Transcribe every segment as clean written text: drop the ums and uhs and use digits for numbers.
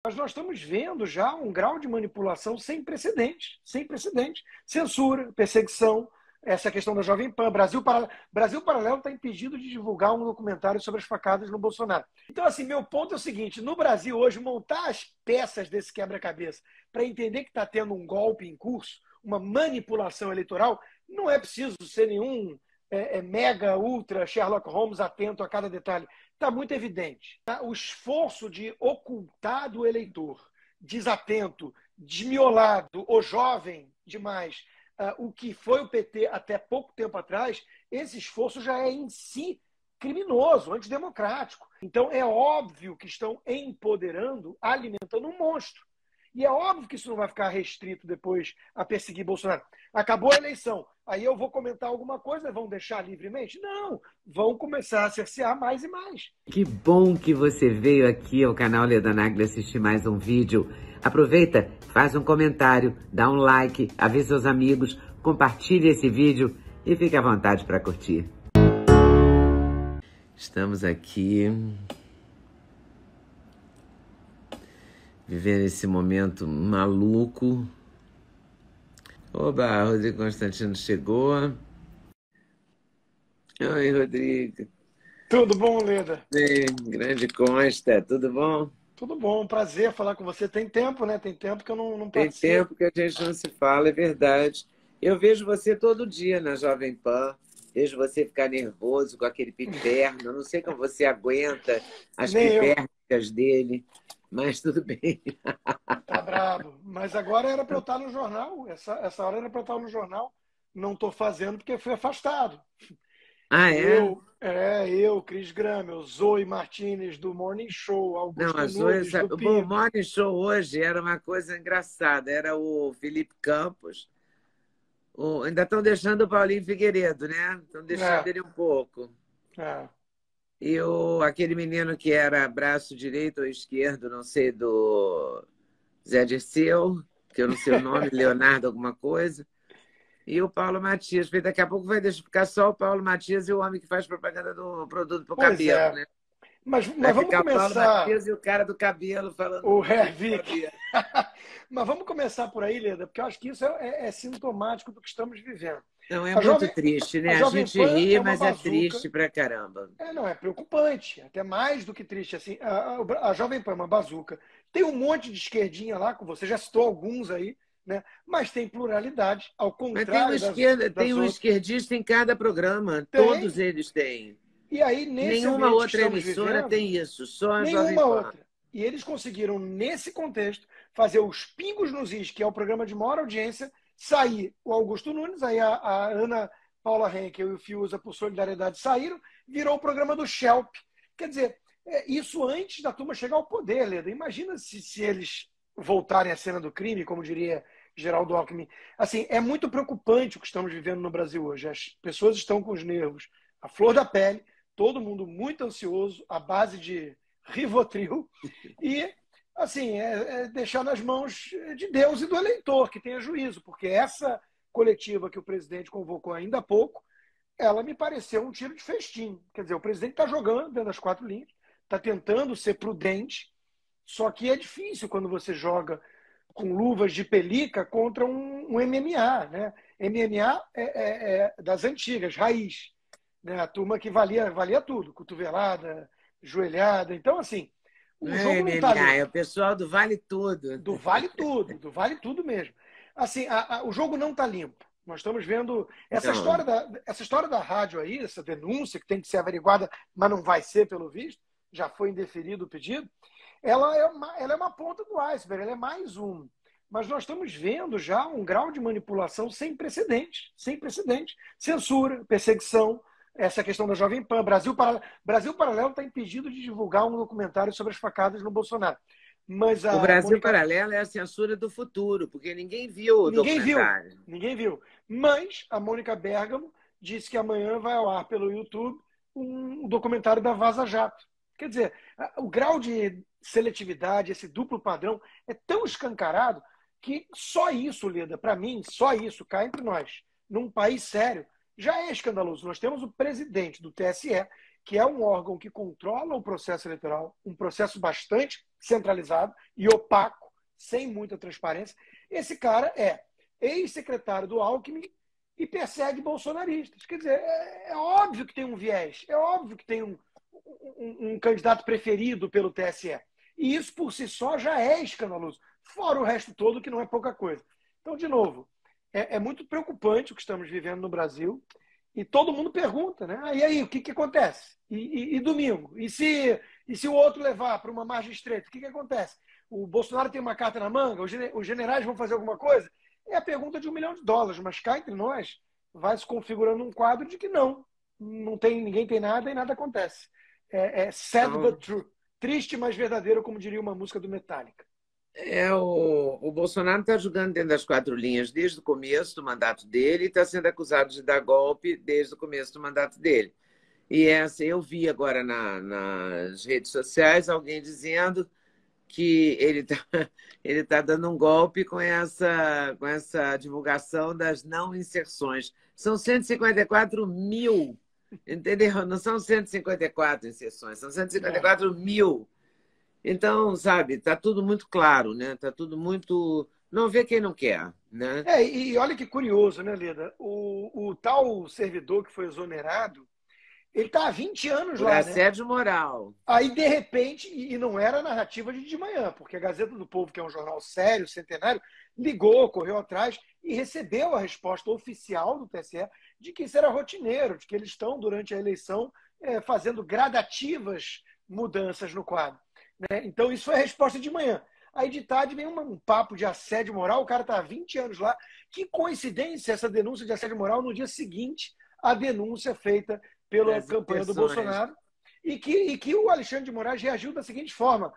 Mas nós estamos vendo já um grau de manipulação sem precedente. Censura, perseguição, essa questão da Jovem Pan. Brasil Paralelo está impedido de divulgar um documentário sobre as facadas no Bolsonaro. Então, assim, meu ponto é o seguinte, no Brasil hoje, montar as peças desse quebra-cabeça para entender que está tendo um golpe em curso, uma manipulação eleitoral, não é preciso ser nenhum mega, ultra Sherlock Holmes atento a cada detalhe. Está muito evidente. O esforço de ocultar do eleitor, desatento, desmiolado ou jovem demais, o que foi o PT até pouco tempo atrás, esse esforço já é em si criminoso, antidemocrático. Então é óbvio que estão empoderando, alimentando um monstro. E é óbvio que isso não vai ficar restrito depois a perseguir Bolsonaro. Acabou a eleição, aí eu vou comentar alguma coisa, vão deixar livremente? Não, vão começar a cercear mais e mais. Que bom que você veio aqui ao canal Leda Nagli assistir mais um vídeo. Aproveita, faz um comentário, dá um like, avisa seus amigos, compartilhe esse vídeo e fique à vontade para curtir. Estamos aqui vivendo esse momento maluco. Oba, Rodrigo Constantino chegou. Oi, Rodrigo. Tudo bom, Leda? Ei, grande Consta, tudo bom? Tudo bom, prazer falar com você. Tem tempo, né? Tem tempo que eu não Tem participo. tempo que a gente não se fala, é verdade. Eu vejo você todo dia na Jovem Pan. Vejo você ficar nervoso com aquele piperno. Eu não sei como você aguenta as pipérnicas dele, mas tudo bem. Tá brabo. Mas agora era para eu estar no jornal. Essa hora era para eu estar no jornal. Não estou fazendo porque fui afastado. Ah, é? Eu, Cris Gramel, Zoe Martinez do Morning Show, Augusto Não, Nunes do Bom, o PIB. Morning Show hoje era uma coisa engraçada. Era o Felipe Campos. Ainda estão deixando o Paulinho Figueiredo, né? Estão deixando ele um pouco. E aquele menino que era braço direito ou esquerdo, não sei, do Zé Dirceu, que eu não sei o nome, Leonardo alguma coisa. E o Paulo Matias. Daqui a pouco vai deixar ficar só o Paulo Matias e o homem que faz propaganda do produto para o cabelo, né? Mas Vai vamos ficar o Paulo começar. Matias e o cara do cabelo falando. O Hervik. Mas vamos começar por aí, Leda, porque eu acho que isso é sintomático do que estamos vivendo. Não, é muito triste, né? A gente ri, mas é triste pra caramba. Não, é preocupante, até mais do que triste. Assim, a Jovem Pan é uma bazuca. Tem um monte de esquerdinha lá, com você já citou alguns aí, né? Mas tem pluralidade, ao contrário tem um esquerdista em cada programa, todos eles têm. E aí, nesse nenhuma outra emissora tem isso, só a Jovem Pan. Outra. E eles conseguiram, nesse contexto, fazer os pingos nos is, que é o programa de maior audiência, sair o Augusto Nunes, aí a Ana Paula Henkel e o Fiuza, por solidariedade, saíram, virou o programa do Shelp. Quer dizer, isso antes da turma chegar ao poder, Leda. Imagina se eles voltarem à cena do crime, como diria Geraldo Alckmin. Assim, é muito preocupante o que estamos vivendo no Brasil hoje. As pessoas estão com os nervos à flor da pele, todo mundo muito ansioso, à base de Rivotril, e assim, deixar nas mãos de Deus e do eleitor, que tenha juízo, porque essa coletiva que o presidente convocou ainda há pouco, ela me pareceu um tiro de festim. Quer dizer, o presidente está jogando dentro das quatro linhas, está tentando ser prudente, só que é difícil quando você joga com luvas de pelica contra um MMA, né? MMA é das antigas, raiz, né? A turma que valia tudo, cotovelada, joelhada. Então, assim, o jogo não tá ali. É o pessoal do vale tudo. Do vale tudo mesmo. Assim, o jogo não está limpo. Nós estamos vendo essa história da rádio aí, essa denúncia que tem que ser averiguada, mas não vai ser, pelo visto, já foi indeferido o pedido. Ela é uma ponta do iceberg, ela é mais um. Mas nós estamos vendo já um grau de manipulação sem precedente. Censura, perseguição, essa questão da Jovem Pan. Brasil Paralelo está impedido de divulgar um documentário sobre as facadas no Bolsonaro. Mas o Brasil Paralelo é a censura do futuro, porque ninguém viu o documentário. Ninguém viu. Mas a Mônica Bergamo disse que amanhã vai ao ar pelo YouTube um documentário da Vaza Jato. Quer dizer, o grau de seletividade, esse duplo padrão, é tão escancarado que só isso, Leda, para mim, só isso, cá entre nós, num país sério, já é escandaloso. Nós temos o presidente do TSE que é um órgão que controla o processo eleitoral, um processo bastante centralizado e opaco, sem muita transparência. Esse cara é ex-secretário do Alckmin e persegue bolsonaristas. Quer dizer, é óbvio que tem um viés, é óbvio que tem um candidato preferido pelo TSE. E isso, por si só, já é escandaloso. Fora o resto todo, que não é pouca coisa. Então, de novo, é muito preocupante o que estamos vivendo no Brasil. E todo mundo pergunta, né? E aí, o que acontece? E domingo? E se o outro levar para uma margem estreita, o que acontece? O Bolsonaro tem uma carta na manga? Os generais vão fazer alguma coisa? É a pergunta de $1 milhão, mas cá entre nós vai se configurando um quadro de que não tem, ninguém tem nada e nada acontece. É sad but true. Triste, mas verdadeiro, como diria uma música do Metallica. O Bolsonaro está jogando dentro das 4 linhas desde o começo do mandato dele e está sendo acusado de dar golpe desde o começo do mandato dele. E eu vi agora nas redes sociais alguém dizendo que ele tá dando um golpe com essa divulgação das não inserções. São 154 mil, entendeu? Não são 154 inserções, são 154 mil. Então, sabe, está tudo muito claro, né? Está tudo muito... Não vê quem não quer, né? E olha que curioso, né, Leda? O tal servidor que foi exonerado, ele está há 20 anos lá, né? Assédio moral. Aí, de repente, e não era a narrativa de manhã, porque a Gazeta do Povo, que é um jornal sério, centenário, ligou, correu atrás e recebeu a resposta oficial do TSE de que isso era rotineiro, de que eles estão, durante a eleição, fazendo gradativas mudanças no quadro. Né? Então, isso foi a resposta de manhã. Aí, de tarde, vem um papo de assédio moral, o cara está há 20 anos lá. Que coincidência essa denúncia de assédio moral no dia seguinte à denúncia feita pela campanha do Bolsonaro, e que o Alexandre de Moraes reagiu da seguinte forma: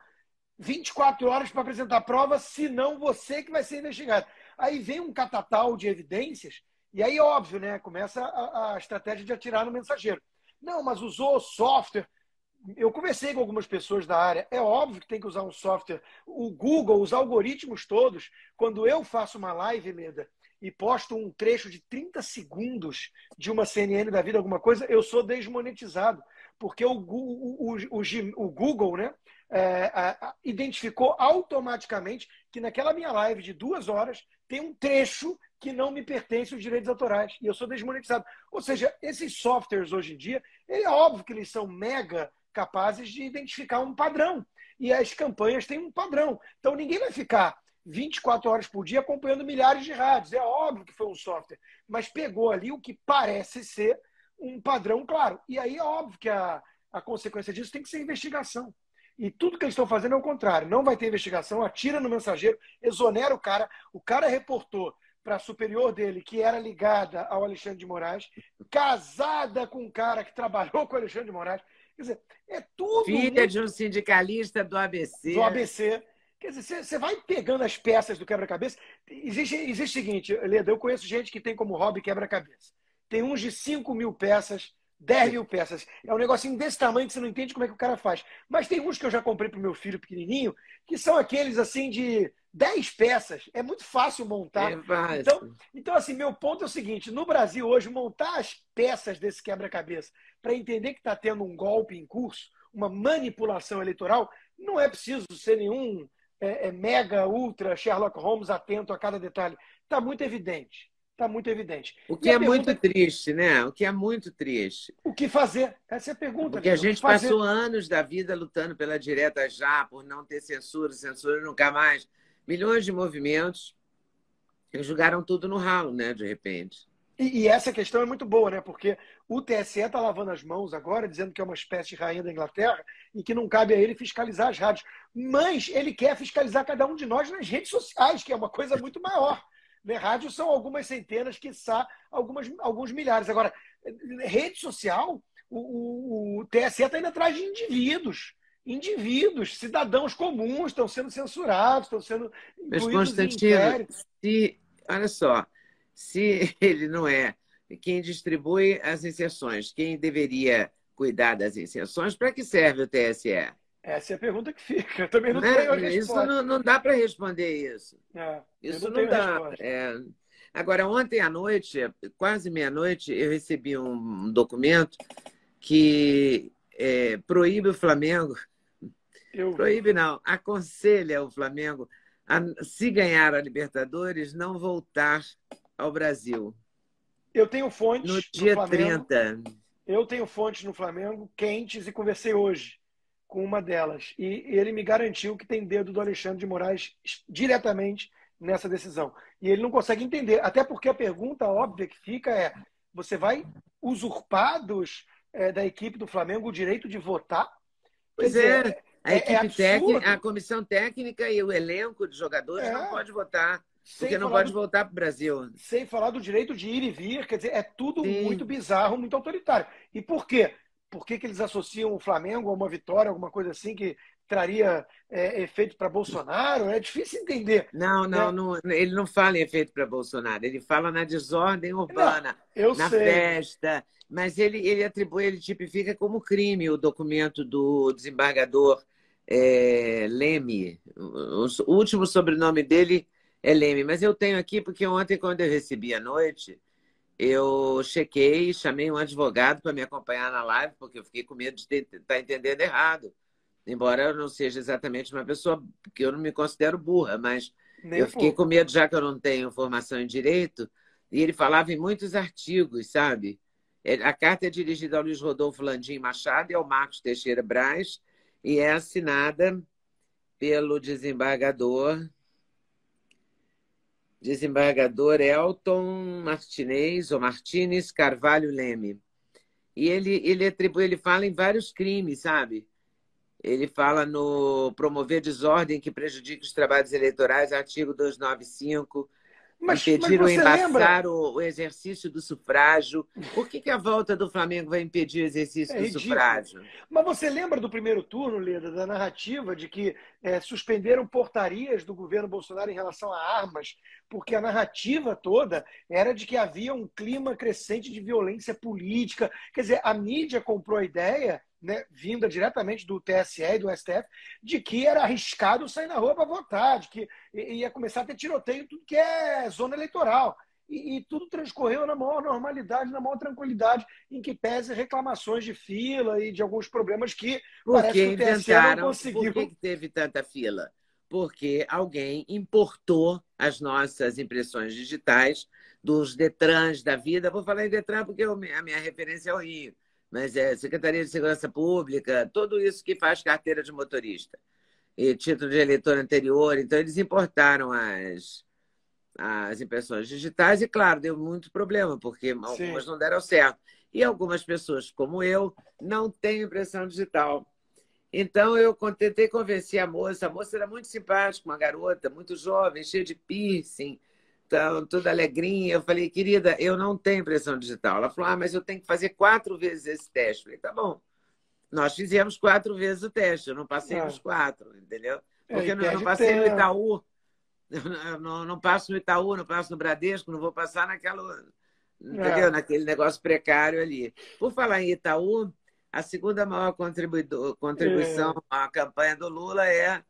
24 horas para apresentar prova, senão você que vai ser investigado. Aí vem um catatal de evidências, e aí, óbvio, né, começa a estratégia de atirar no mensageiro. Não, mas usou software. Eu conversei com algumas pessoas da área. É óbvio que tem que usar um software. O Google, os algoritmos todos. Quando eu faço uma live, Leda, e posto um trecho de 30 segundos de uma CNN da vida, alguma coisa, eu sou desmonetizado. Porque o Google, né, identificou automaticamente que naquela minha live de 2 horas tem um trecho que não me pertence aos direitos autorais. E eu sou desmonetizado. Ou seja, esses softwares hoje em dia, é óbvio que eles são mega capazes de identificar um padrão. E as campanhas têm um padrão. Então ninguém vai ficar 24 horas por dia acompanhando milhares de rádios. É óbvio que foi um software, mas pegou ali o que parece ser um padrão claro. E aí é óbvio que a consequência disso tem que ser investigação. E tudo que eles estão fazendo é o contrário. Não vai ter investigação, atira no mensageiro, exonera o cara reportou para a superior dele, que era ligada ao Alexandre de Moraes, casada com um cara que trabalhou com o Alexandre de Moraes. Quer dizer, é tudo... Filha de um sindicalista do ABC. Do ABC. Quer dizer, você vai pegando as peças do quebra-cabeça. Existe o seguinte, Leda, eu conheço gente que tem como hobby quebra-cabeça. Tem uns de 5 mil peças, 10 mil peças. É um negocinho desse tamanho que você não entende como é que o cara faz. Mas tem uns que eu já comprei para o meu filho pequenininho, que são aqueles assim de 10 peças. É muito fácil montar. É fácil. Então, assim, meu ponto é o seguinte: no Brasil hoje, montar as peças desse quebra-cabeça para entender que está tendo um golpe em curso, uma manipulação eleitoral, não é preciso ser nenhum mega, ultra Sherlock Holmes atento a cada detalhe. Está muito evidente. Está muito evidente. O que é muito triste, né? O que é muito triste. O que fazer? Essa é a pergunta. Porque a gente passou anos da vida lutando pela direta já, por não ter censura nunca mais. Milhões de movimentos jogaram tudo no ralo, né? De repente. E essa questão é muito boa, né? Porque o TSE está lavando as mãos agora, dizendo que é uma espécie de rainha da Inglaterra e que não cabe a ele fiscalizar as rádios. Mas ele quer fiscalizar cada um de nós nas redes sociais, que é uma coisa muito maior. Né? Rádios são algumas centenas, quiçá alguns milhares. Agora, rede social, o TSE está indo atrás de indivíduos, cidadãos comuns estão sendo censurados, estão sendo incluídos em inquéritos. Olha só, se ele não é quem distribui as inserções, quem deveria cuidar das inserções, para que serve o TSE? Essa é a pergunta que fica. Eu também não tenho resposta. Isso não dá para responder isso. Isso não dá. Agora, ontem à noite, quase meia-noite, eu recebi um documento que proíbe o Flamengo, Eu vi. proíbe não, aconselha o Flamengo a, se ganhar a Libertadores, não voltar ao Brasil. Eu tenho No fontes no dia Flamengo. 30. Eu tenho fontes no Flamengo quentes e conversei hoje com uma delas. E ele me garantiu que tem dedo do Alexandre de Moraes diretamente nessa decisão. E ele não consegue entender. Até porque a pergunta óbvia que fica é: você vai usurpar da equipe do Flamengo o direito de votar? Quer Pois dizer, é, a é equipe técnica, a absurdo. comissão técnica e o elenco de jogadores não É, pode votar, sem porque não falar pode do, voltar para o Brasil. sem falar do direito de ir e vir, quer dizer, é tudo muito Sim. bizarro, muito autoritário. E por quê? Por que eles associam o Flamengo a uma vitória, alguma coisa assim que traria efeito para Bolsonaro? É difícil entender, Não, não, né? não, ele não fala em efeito para Bolsonaro, ele fala na desordem Não, urbana, eu na sei. festa, mas ele atribui, ele tipifica como crime o documento do desembargador Leme. O último sobrenome dele é Leme, mas eu tenho aqui porque ontem, quando eu recebi à noite, eu chequei, chamei um advogado para me acompanhar na live, porque eu fiquei com medo de estar entendendo errado. Embora eu não seja exatamente uma pessoa, porque eu não me considero burra, mas Nem eu um fiquei com pouco. medo, já que eu não tenho formação em direito, e ele falava em muitos artigos, sabe? A carta é dirigida ao Luiz Rodolfo Landim Machado e ao Marcos Teixeira Braz, e é assinada pelo desembargador Elton Martinez, ou Martínez Carvalho Leme. E ele fala em vários crimes, sabe? Ele fala no promover desordem que prejudique os trabalhos eleitorais, artigo 295, Mas impedir ou você lembra? embaçar o exercício do sufrágio. Por que a volta do Flamengo vai impedir o exercício É do ridículo. sufrágio? Mas você lembra do primeiro turno, Leda, da narrativa de que suspenderam portarias do governo Bolsonaro em relação a armas, porque a narrativa toda era de que havia um clima crescente de violência política. Quer dizer, a mídia comprou a ideia, né, vinda diretamente do TSE e do STF, de que era arriscado sair na rua para votar, de que ia começar a ter tiroteio em tudo que é zona eleitoral. E tudo transcorreu na maior normalidade, na maior tranquilidade, em que pese reclamações de fila e de alguns problemas que parece Porque que o TSE não inventaram. Por conseguiu. que teve tanta fila? Porque alguém importou as nossas impressões digitais dos Detrans da vida. Vou falar em Detran porque a minha referência é o Rio, mas é Secretaria de Segurança Pública, tudo isso que faz carteira de motorista e título de eleitor anterior. Então, eles importaram as impressões digitais e, claro, deu muito problema, porque algumas Sim. não deram certo. E algumas pessoas, como eu, não têm impressão digital. Então, eu tentei convencer a moça. A moça era muito simpática, uma garota, muito jovem, cheia de piercing, então, toda alegrinha. Eu falei, querida, eu não tenho impressão digital. Ela falou, mas eu tenho que fazer 4 vezes esse teste. Eu falei, tá bom. Nós fizemos 4 vezes o teste, eu não passei nos É. 4, entendeu? E Porque eu não perde passei no tempo. Itaú, eu não passo no Itaú, não passo no Bradesco, não vou passar naquela, entendeu? É. Naquele negócio precário ali. Por falar em Itaú, a segunda maior contribuição É. à campanha do Lula é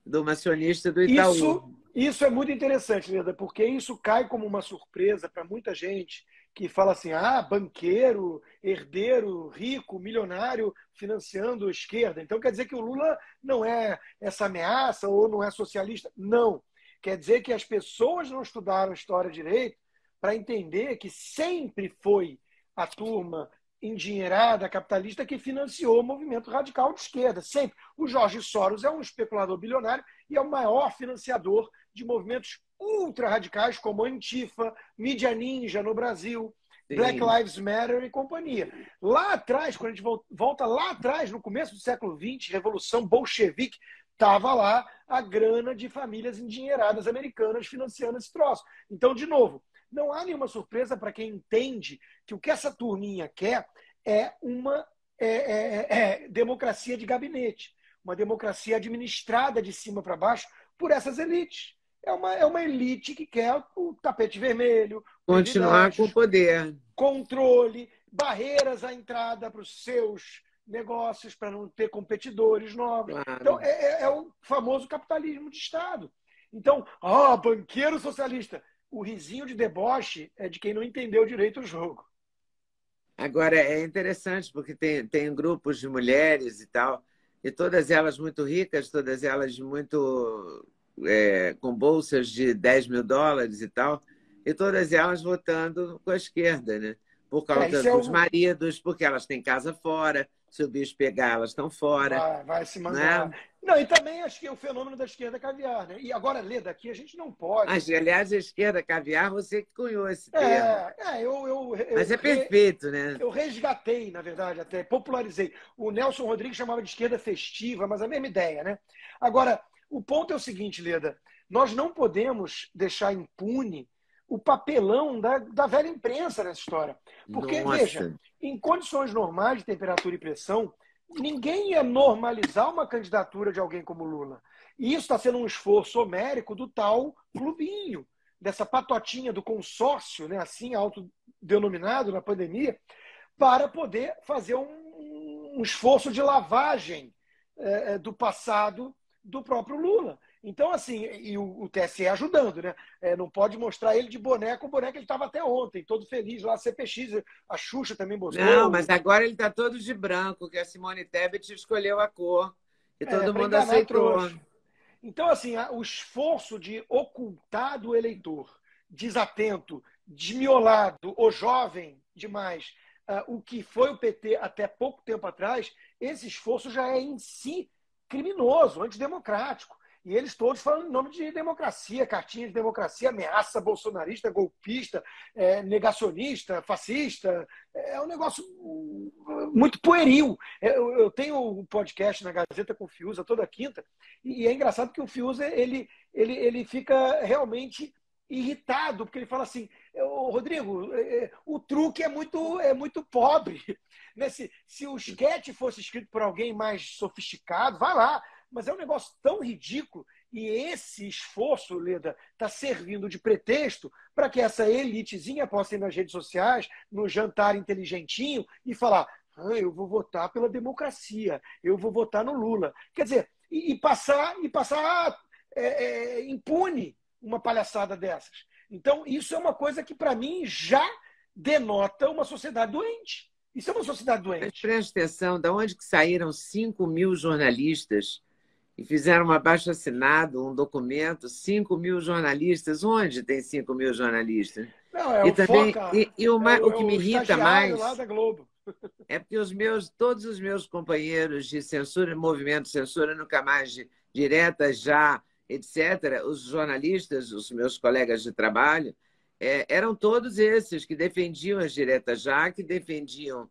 do acionista do Itaú. Isso é muito interessante, Leda, porque isso cai como uma surpresa para muita gente que fala assim: ah, banqueiro, herdeiro, rico, milionário financiando a esquerda. Então quer dizer que o Lula não é essa ameaça ou não é socialista? Não. Quer dizer que as pessoas não estudaram história direito para entender que sempre foi a turma endinheirada, capitalista, que financiou o movimento radical de esquerda. Sempre. O Jorge Soros é um especulador bilionário e é o maior financiador de movimentos ultra radicais como Antifa, Mídia Ninja no Brasil, Black Sim. Lives Matter e companhia. Lá atrás, quando a gente volta lá atrás, no começo do século XX, Revolução Bolchevique, estava lá a grana de famílias endinheiradas americanas financiando esse troço. Então, de novo, não há nenhuma surpresa para quem entende que o que essa turminha quer é uma democracia de gabinete, uma democracia administrada de cima para baixo por essas elites. É uma elite que quer o tapete vermelho, Continuar com o privilégios, poder. controle, barreiras à entrada para os seus negócios, para não ter competidores novos. Então, Claro. é o famoso capitalismo de Estado. Então, banqueiro socialista. O risinho de deboche é de quem não entendeu direito o jogo. Agora, é interessante porque tem grupos de mulheres e tal, e todas elas muito ricas, todas elas muito com bolsas de US$ 10.000 e tal, e todas elas votando com a esquerda, né? Por causa Isso é dos o. maridos, porque elas têm casa fora, se o bicho pegar, elas estão fora, Vai se mandar. né? Não, e também acho que é o fenômeno da esquerda caviar, né? E agora, Leda, aqui a gente não pode. Mas, aliás, a esquerda caviar, você que cunhou esse termo. Mas Eu é perfeito, né? eu resgatei, na verdade, até popularizei. O Nelson Rodrigues chamava de esquerda festiva, mas a mesma ideia, né? Agora, o ponto é o seguinte, Leda, nós não podemos deixar impune o papelão da velha imprensa nessa história. Porque, veja, Nossa. em condições normais de temperatura e pressão, ninguém ia normalizar uma candidatura de alguém como Lula. E isso está sendo um esforço homérico do tal clubinho, dessa patotinha do consórcio, né, assim autodenominado na pandemia, para poder fazer um esforço de lavagem do passado do próprio Lula. Então, assim, e o TSE ajudando, né? Não pode mostrar ele de boneco, o boneco ele estava até ontem, todo feliz lá, CPX, a Xuxa também Não, botou. mas agora ele está todo de branco, que a Simone Tebet escolheu a cor e todo Para mundo enganar aceitou. trouxa. Então, assim, o esforço de ocultar do eleitor, desatento, desmiolado ou jovem demais, o que foi o PT até pouco tempo atrás, esse esforço já é em si criminoso, antidemocrático. E eles todos falam em nome de democracia, cartinha de democracia, ameaça bolsonarista, golpista, negacionista, fascista. É um negócio muito pueril. Eu tenho um podcast na Gazeta com o Fiuza toda quinta, e é engraçado que o Fiuza ele fica realmente irritado, porque ele fala assim, Rodrigo, o truque é muito pobre. Né? Se o sketch fosse escrito por alguém mais sofisticado, vai lá, mas é um negócio tão ridículo e esse esforço, Leda, está servindo de pretexto para que essa elitezinha possa ir nas redes sociais, no jantar inteligentinho e falar eu vou votar pela democracia, eu vou votar no Lula. Quer dizer, e passar impune uma palhaçada dessas. Então, isso é uma coisa que, para mim, já denota uma sociedade doente. Isso é uma sociedade Mas doente. presta atenção, de onde que saíram 5.000 jornalistas e fizeram um abaixo-assinado, um documento, 5.000 jornalistas? Onde tem 5.000 jornalistas? Não, é E o também, Foca, o que me o irrita estagiário lá mais da Globo. é porque todos os meus companheiros de censura, movimento censura nunca mais, direta já, etc., os jornalistas, os meus colegas de trabalho, eram todos esses que defendiam as diretas já, que defendiam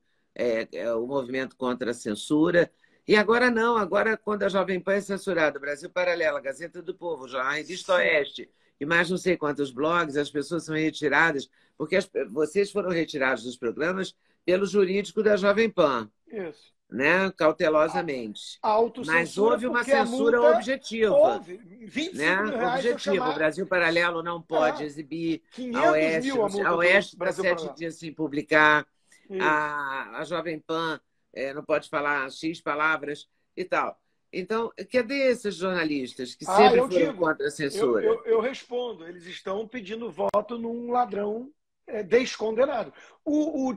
o movimento contra a censura. E agora não, agora quando a Jovem Pan é censurada, Brasil Paralelo, a Gazeta do Povo, a Revista Oeste, e mais não sei quantos blogs, as pessoas são retiradas, porque vocês foram retirados dos programas pelo jurídico da Jovem Pan, Isso. né? Cautelosamente. A Mas autocensura, houve uma porque a censura multa objetiva. houve. 25 Né? mil reais se eu Objetivo. O chamar. Brasil Paralelo não pode exibir, 500 mil a A multa do Oeste está Brasil 7 Paralelo. dias sem publicar, Isso. a Jovem Pan não pode falar X palavras e tal. Então, cadê esses jornalistas que sempre foram contra a censura? Eu respondo. Eles estão pedindo voto num ladrão descondenado. O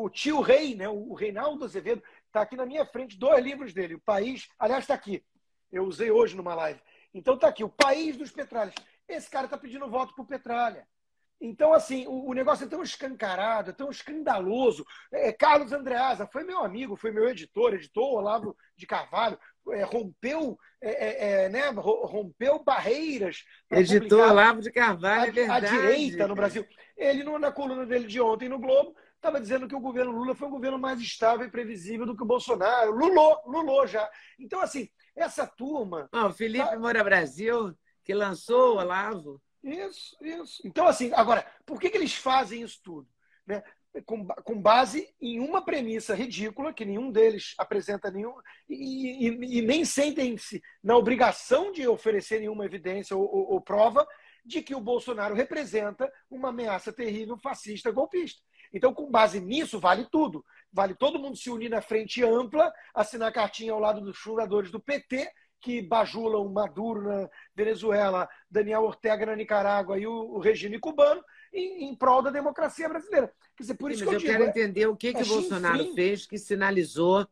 tio Rei, né, o Reinaldo Azevedo, está aqui na minha frente, 2 livros dele. O País, aliás, está aqui. Eu usei hoje numa live. Então está aqui, o País dos Petralhas. Esse cara está pedindo voto para o Petralha. Então, assim, o negócio é tão escancarado, é tão escandaloso. Carlos Andreasa foi meu amigo, foi meu editor Olavo de Carvalho, rompeu barreiras para Editor publicar Olavo de Carvalho, é verdade. a direita no Brasil. Ele, na coluna dele de ontem no Globo, estava dizendo que o governo Lula foi um governo mais estável e previsível do que o Bolsonaro. Lulou já. Então, assim, essa turma... O Felipe Moura Brasil, que lançou o Olavo. Isso. Então, assim, agora, por que eles fazem isso tudo? Né? Com base em uma premissa ridícula, que nenhum deles apresenta nenhum, e nem sentem-se na obrigação de oferecer nenhuma evidência ou prova de que o Bolsonaro representa uma ameaça terrível, fascista, golpista. Então, com base nisso, vale tudo. Vale todo mundo se unir na frente ampla, assinar cartinha ao lado dos fundadores do PT, que bajulam Maduro na Venezuela, Daniel Ortega na Nicarágua e o regime cubano em prol da democracia brasileira. Quer dizer, por isso Sim, mas que eu eu digo, quero entender o que o Bolsonaro fez que sinalizou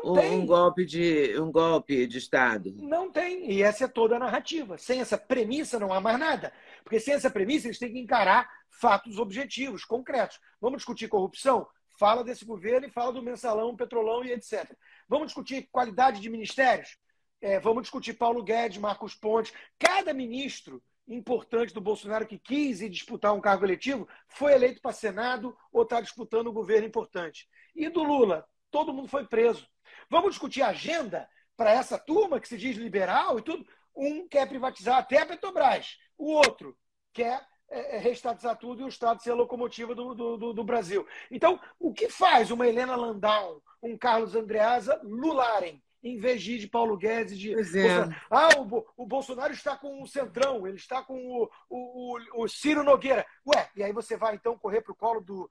um golpe de Estado. Não tem. E essa é toda a narrativa. Sem essa premissa não há mais nada. Porque sem essa premissa eles têm que encarar fatos objetivos, concretos. Vamos discutir corrupção? Fala desse governo e fala do mensalão, petrolão e etc. Vamos discutir qualidade de ministérios? Vamos discutir Paulo Guedes, Marcos Pontes. Cada ministro importante do Bolsonaro que quis ir disputar um cargo eletivo foi eleito para Senado ou está disputando um governo importante. E do Lula? Todo mundo foi preso. Vamos discutir agenda para essa turma que se diz liberal e tudo? Um quer privatizar até a Petrobras. O outro quer reestatizar tudo e o Estado ser a locomotiva do Brasil. Então, o que faz uma Helena Landau, um Carlos Andreasa lularem, em vez de ir de Paulo Guedes, de Bolsonaro? O Bolsonaro está com o Centrão, ele está com o Ciro Nogueira. Ué, e aí você vai então correr para o colo do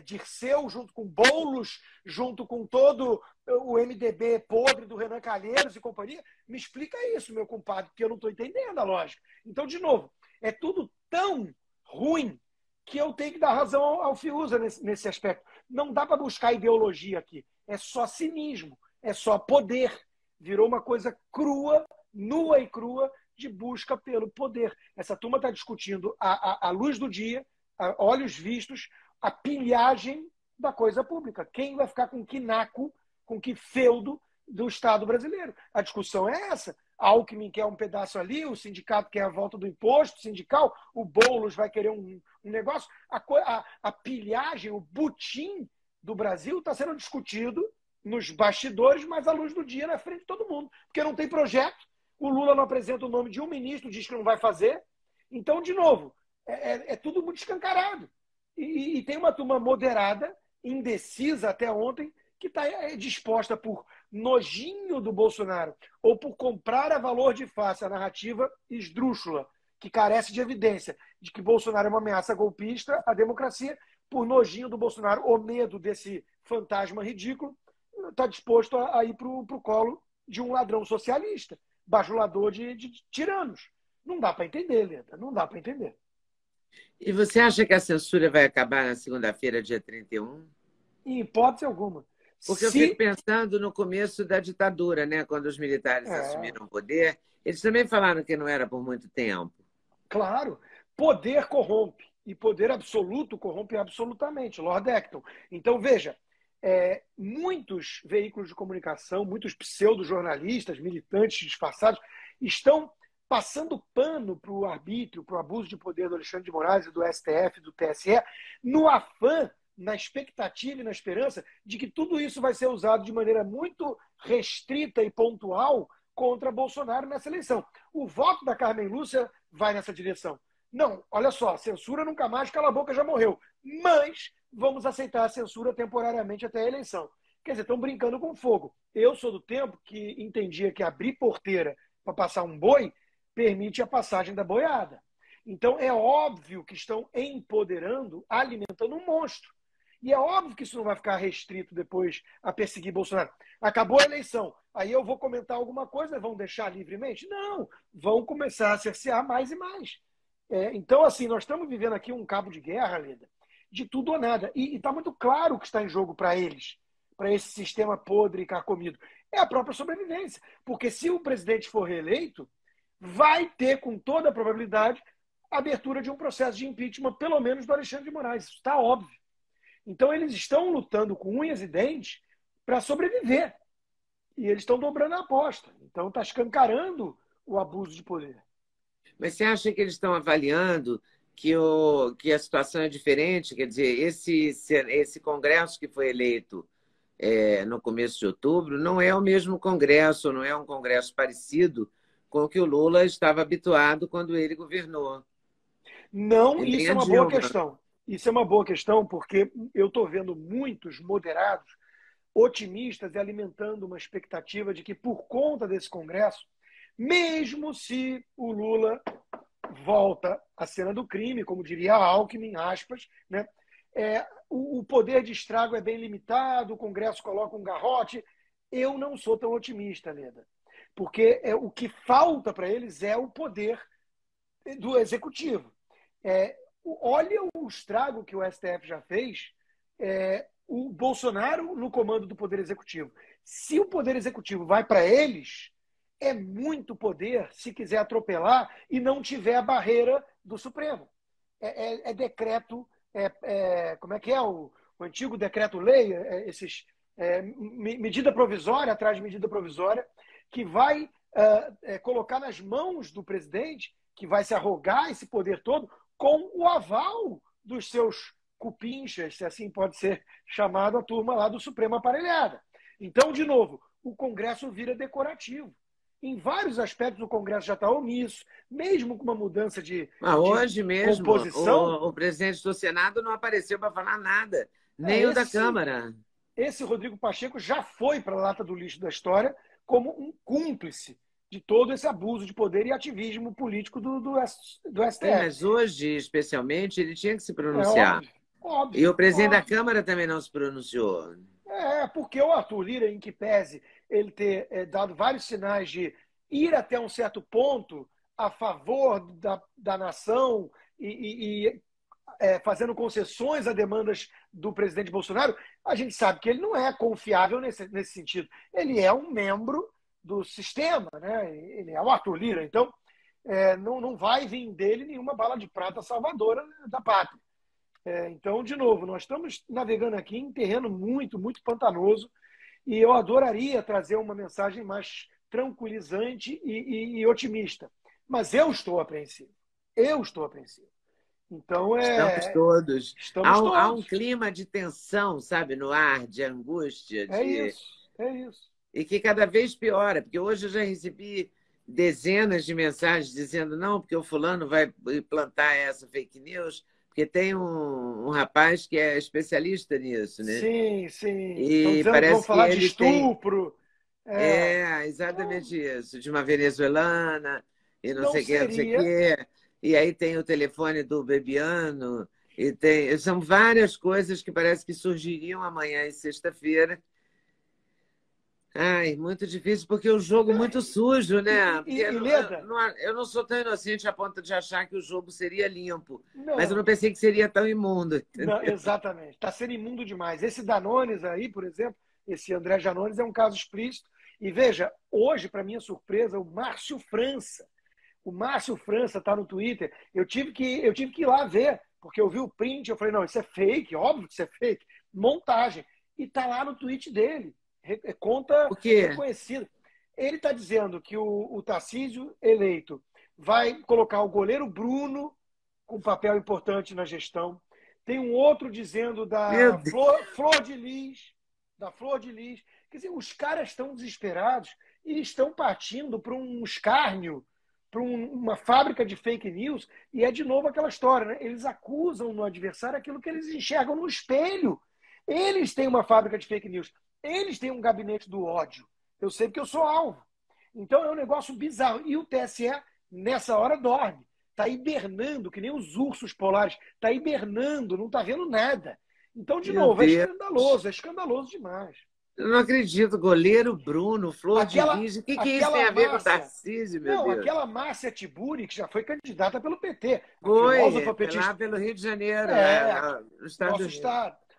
Dirceu, junto com Boulos, junto com todo o MDB podre do Renan Calheiros e companhia? Me explica isso, meu compadre, porque eu não estou entendendo a lógica. Então, de novo, é tudo tão ruim que eu tenho que dar razão ao Fiuza nesse aspecto. Não dá para buscar ideologia aqui, é só cinismo. É só poder. Virou uma coisa crua, nua e crua, de busca pelo poder. Essa turma está discutindo à luz do dia, a olhos vistos, a pilhagem da coisa pública. Quem vai ficar com que naco, com que feudo do Estado brasileiro? A discussão é essa. A Alckmin quer um pedaço ali, o sindicato quer a volta do imposto sindical, o Boulos vai querer um negócio. A pilhagem, o butim do Brasil está sendo discutido nos bastidores, mas à luz do dia na frente de todo mundo. Porque não tem projeto, o Lula não apresenta o nome de um ministro, diz que não vai fazer. Então, de novo, é tudo muito escancarado. E tem uma turma moderada, indecisa até ontem, que está disposta por nojinho do Bolsonaro ou por comprar a valor de face a narrativa esdrúxula, que carece de evidência de que Bolsonaro é uma ameaça golpista à democracia, por nojinho do Bolsonaro ou medo desse fantasma ridículo, está disposto a ir para o colo de um ladrão socialista, bajulador de tiranos. Não dá para entender, Leda, não dá para entender. E você acha que a censura vai acabar na segunda-feira, dia 31? Em hipótese alguma. Porque eu fico pensando no começo da ditadura, né? Quando os militares assumiram o poder, eles também falaram que não era por muito tempo. Claro, poder corrompe, e poder absoluto corrompe absolutamente, Lord Acton. Então, veja, muitos veículos de comunicação, muitos pseudo-jornalistas, militantes disfarçados, estão passando pano para o arbítrio, para o abuso de poder do Alexandre de Moraes e do STF, do TSE, no afã, na expectativa e na esperança de que tudo isso vai ser usado de maneira muito restrita e pontual contra Bolsonaro nessa eleição. O voto da Carmen Lúcia vai nessa direção. Não, olha só, censura nunca mais, cala a boca, já morreu. Mas vamos aceitar a censura temporariamente até a eleição. Quer dizer, estão brincando com fogo. Eu sou do tempo que entendia que abrir porteira para passar um boi permite a passagem da boiada. Então, é óbvio que estão empoderando, alimentando um monstro. E é óbvio que isso não vai ficar restrito depois a perseguir Bolsonaro. Acabou a eleição, aí eu vou comentar alguma coisa, vão deixar livremente? Não, vão começar a cercear mais e mais. Então, assim, nós estamos vivendo aqui um cabo de guerra, Leda, de tudo ou nada. E está muito claro o que está em jogo para eles, para esse sistema podre e carcomido. É a própria sobrevivência. Porque se o presidente for reeleito, vai ter, com toda a probabilidade, a abertura de um processo de impeachment, pelo menos do Alexandre de Moraes. Isso está óbvio. Então, eles estão lutando com unhas e dentes para sobreviver. E eles estão dobrando a aposta. Então, está escancarando o abuso de poder. Mas você acha que eles estão avaliando que a situação é diferente? Quer dizer, esse Congresso que foi eleito no começo de outubro não é o mesmo Congresso, não é um Congresso parecido com o que o Lula estava habituado quando ele governou. Não, isso é uma boa questão. Isso é uma boa questão, porque eu estou vendo muitos moderados, otimistas e alimentando uma expectativa de que, por conta desse Congresso, mesmo se o Lula volta à cena do crime, como diria Alckmin, aspas, né? O poder de estrago é bem limitado, o Congresso coloca um garrote. Eu não sou tão otimista, Leda. porque o que falta para eles é o poder do executivo. Olha o estrago que o STF já fez, o Bolsonaro no comando do Poder Executivo. Se o Poder Executivo vai para eles, é muito poder se quiser atropelar e não tiver a barreira do Supremo. Decreto, como é que é o antigo decreto-lei, medida provisória atrás de medida provisória, que vai colocar nas mãos do presidente, que vai se arrogar esse poder todo, com o aval dos seus cupinchas, se assim pode ser chamado, a turma lá do Supremo aparelhada. Então, de novo, o Congresso vira decorativo. Em vários aspectos, o Congresso já está omisso, mesmo com uma mudança de hoje mesmo, composição. O presidente do Senado não apareceu para falar nada, nem o da Câmara. Esse Rodrigo Pacheco já foi para a lata do lixo da história como um cúmplice de todo esse abuso de poder e ativismo político do STF. Mas hoje, especialmente, ele tinha que se pronunciar. Óbvio, e o presidente da Câmara também não se pronunciou. Porque o Arthur Lira, em que pese ele ter dado vários sinais de ir até um certo ponto a favor da nação e fazendo concessões a demandas do presidente Bolsonaro, a gente sabe que ele não é confiável nesse sentido. Ele é um membro do sistema, né? Ele é o Arthur Lira, então não vai vir dele nenhuma bala de prata salvadora da pátria. Então, de novo, nós estamos navegando aqui em terreno muito, muito pantanoso e eu adoraria trazer uma mensagem mais tranquilizante e otimista. Mas eu estou apreensivo. Eu estou apreensivo. Então, Estamos todos. Todos. Há um clima de tensão, sabe, no ar, de angústia. É isso. E que cada vez piora, porque hoje eu já recebi dezenas de mensagens dizendo não, porque o fulano vai plantar essa fake news, porque tem um rapaz que é especialista nisso, né? Sim. E parece vão falar que de estupro. Exatamente isso. De uma venezuelana e não sei o que, não sei o quê. E aí tem o telefone do Bebiano. São várias coisas que parece que surgiriam amanhã e sexta-feira. Ai, muito difícil, porque o jogo é muito sujo, né? Eu não sou tão inocente a ponto de achar que o jogo seria limpo, mas eu não pensei que seria tão imundo. Não, exatamente. Está sendo imundo demais. Esse Danones aí, por exemplo, esse André Janones é um caso explícito. E veja, hoje, para minha surpresa, o Márcio França está no Twitter. Eu tive que ir lá ver, porque eu vi o print, eu falei, não, isso é fake, óbvio que isso é fake, montagem. E está lá no tweet dele. Conta reconhecida. Ele está dizendo que o Tarcísio eleito vai colocar o goleiro Bruno com papel importante na gestão. Tem um outro dizendo da Flor de Lis. Quer dizer, os caras estão desesperados e estão partindo para um escárnio, para uma fábrica de fake news. E é de novo aquela história, né? Eles acusam no adversário aquilo que eles enxergam no espelho. Eles têm uma fábrica de fake news. Eles têm um gabinete do ódio. Eu sei porque eu sou alvo. Então é um negócio bizarro. E o TSE, nessa hora, dorme. Está hibernando, que nem os ursos polares. Está hibernando, não está vendo nada. Então, de novo, é escandaloso demais. Eu não acredito. Goleiro Bruno, Flor de Lis. O que isso tem a ver com o Tarcísio, meu Deus? Aquela Márcia Tiburi, que já foi candidata pelo PT. Foi lá pelo Rio de Janeiro, no estado do Rio.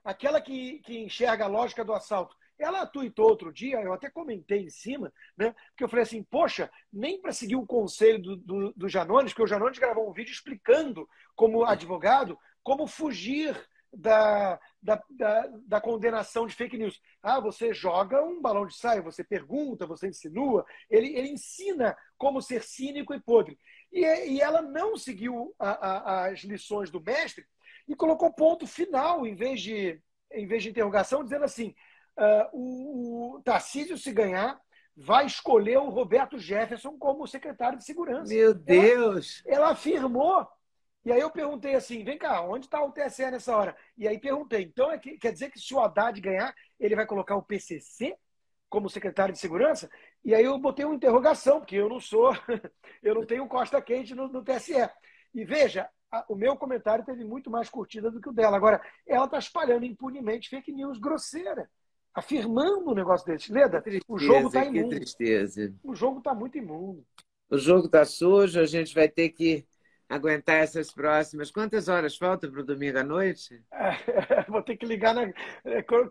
Aquela que enxerga a lógica do assalto. Ela tuitou outro dia, eu até comentei em cima, né? Porque eu falei assim, poxa, nem para seguir o conselho do Janones, porque o Janones gravou um vídeo explicando, como advogado, como fugir da condenação de fake news. Você joga um balão de saia, você pergunta, você insinua. Ele ensina como ser cínico e podre. E ela não seguiu as lições do mestre e colocou ponto final, em vez de interrogação, dizendo assim, o Tarcísio, se ganhar, vai escolher o Roberto Jefferson como secretário de segurança. Meu Deus! Ela afirmou. E aí eu perguntei assim, vem cá, onde está o TSE nessa hora? E aí perguntei, então quer dizer que se o Haddad ganhar, ele vai colocar o PCC como secretário de segurança? E aí eu botei uma interrogação, porque eu não tenho costa quente no TSE. E veja, o meu comentário teve muito mais curtida do que o dela. Agora, ela está espalhando impunemente fake news grosseira. afirmando um negócio desse. Leda, o jogo está imundo. Que tristeza. O jogo está muito imundo. O jogo está sujo, a gente vai ter que aguentar essas próximas. Quantas horas faltam para o domingo à noite? Vou ter que ligar,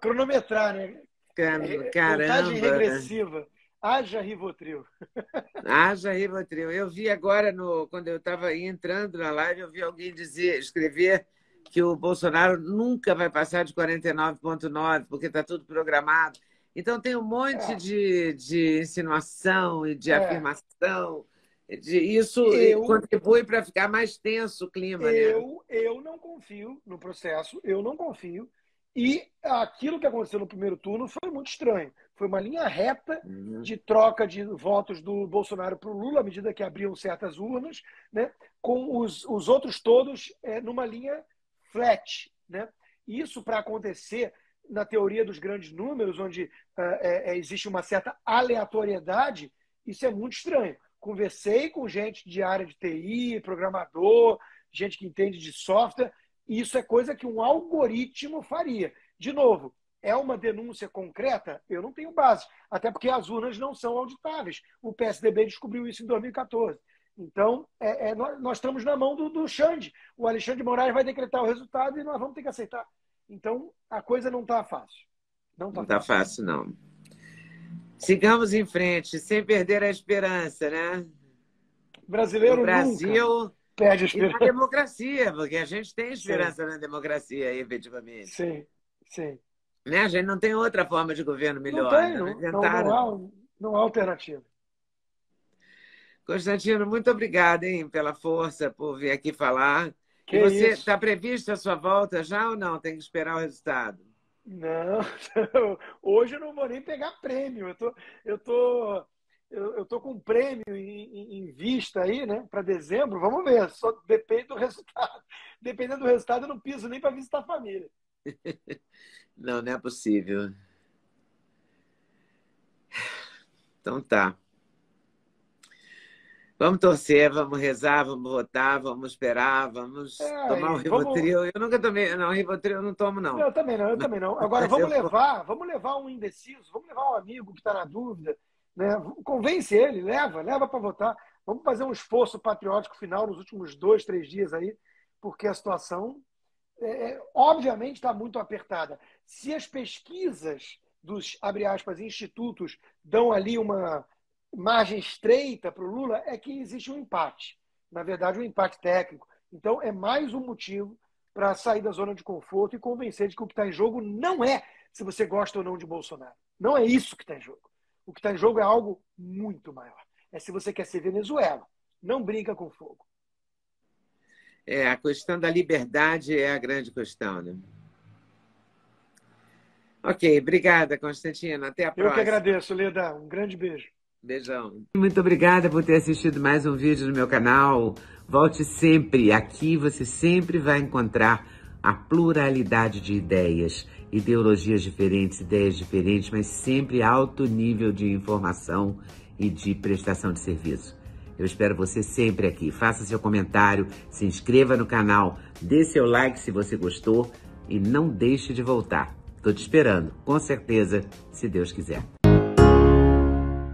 cronometrar, né? Caramba. Contagem regressiva. Haja Rivotril. Haja Rivotril. Eu vi agora, quando eu estava entrando na live, eu vi alguém escrever que o Bolsonaro nunca vai passar de 49,9, porque está tudo programado. Então tem um monte de insinuação e de afirmação. Isso contribui para ficar mais tenso o clima. Eu não confio no processo, eu não confio. E aquilo que aconteceu no primeiro turno foi muito estranho. Foi uma linha reta de troca de votos do Bolsonaro para o Lula, à medida que abriam certas urnas, né, com os outros todos numa linha flat. Né? Isso, para acontecer na teoria dos grandes números, onde existe uma certa aleatoriedade, isso é muito estranho. Conversei com gente de área de TI, programador, gente que entende de software. Isso é coisa que um algoritmo faria. De novo, é uma denúncia concreta? Eu não tenho base. Até porque as urnas não são auditáveis. O PSDB descobriu isso em 2014. Então, nós estamos na mão do Xande. O Alexandre de Moraes vai decretar o resultado e nós vamos ter que aceitar. Então, a coisa não está fácil. Não está fácil, não. Sigamos em frente, sem perder a esperança, né? Brasileiro o Brasil nunca perde a esperança. E na democracia, porque a gente tem esperança na democracia, efetivamente. Sim, sim. Né? A gente não tem outra forma de governo melhor. Não há alternativa. Constantino, muito obrigada, pela força, por vir aqui falar. E você está previsto a sua volta já ou não? Tem que esperar o resultado? Não, hoje eu não vou nem pegar prêmio. Eu tô com um prêmio em vista aí, né, para dezembro. Vamos ver, só depende do resultado. Dependendo do resultado, eu não piso nem para visitar a família. Não é possível. Então tá. Vamos torcer, vamos rezar, vamos votar, vamos esperar, vamos tomar o Rivotril. Eu nunca tomei, não, Rivotril eu não tomo, não. Eu também não. Agora vamos levar um indeciso, vamos levar um amigo que está na dúvida, né? Convence ele, leva para votar. Vamos fazer um esforço patriótico final nos últimos 2, 3 dias aí, porque a situação, obviamente, está muito apertada. Se as pesquisas dos, abre aspas, institutos dão ali uma margem estreita para o Lula, é que existe um empate. Na verdade, um empate técnico. Então, é mais um motivo para sair da zona de conforto e convencer de que o que está em jogo não é se você gosta ou não de Bolsonaro. Não é isso que está em jogo. O que está em jogo é algo muito maior. É se você quer ser Venezuela. Não brinca com fogo. A questão da liberdade é a grande questão, né? Ok, obrigada, Constantino. Até a próxima. Eu que agradeço, Leda. Um grande beijo. Beijão. Muito obrigada por ter assistido mais um vídeo no meu canal. Volte sempre. Aqui você sempre vai encontrar a pluralidade de ideias, ideologias diferentes, ideias diferentes, mas sempre alto nível de informação e de prestação de serviço. Eu espero você sempre aqui. Faça seu comentário, se inscreva no canal, dê seu like se você gostou e não deixe de voltar. Estou te esperando, com certeza, se Deus quiser.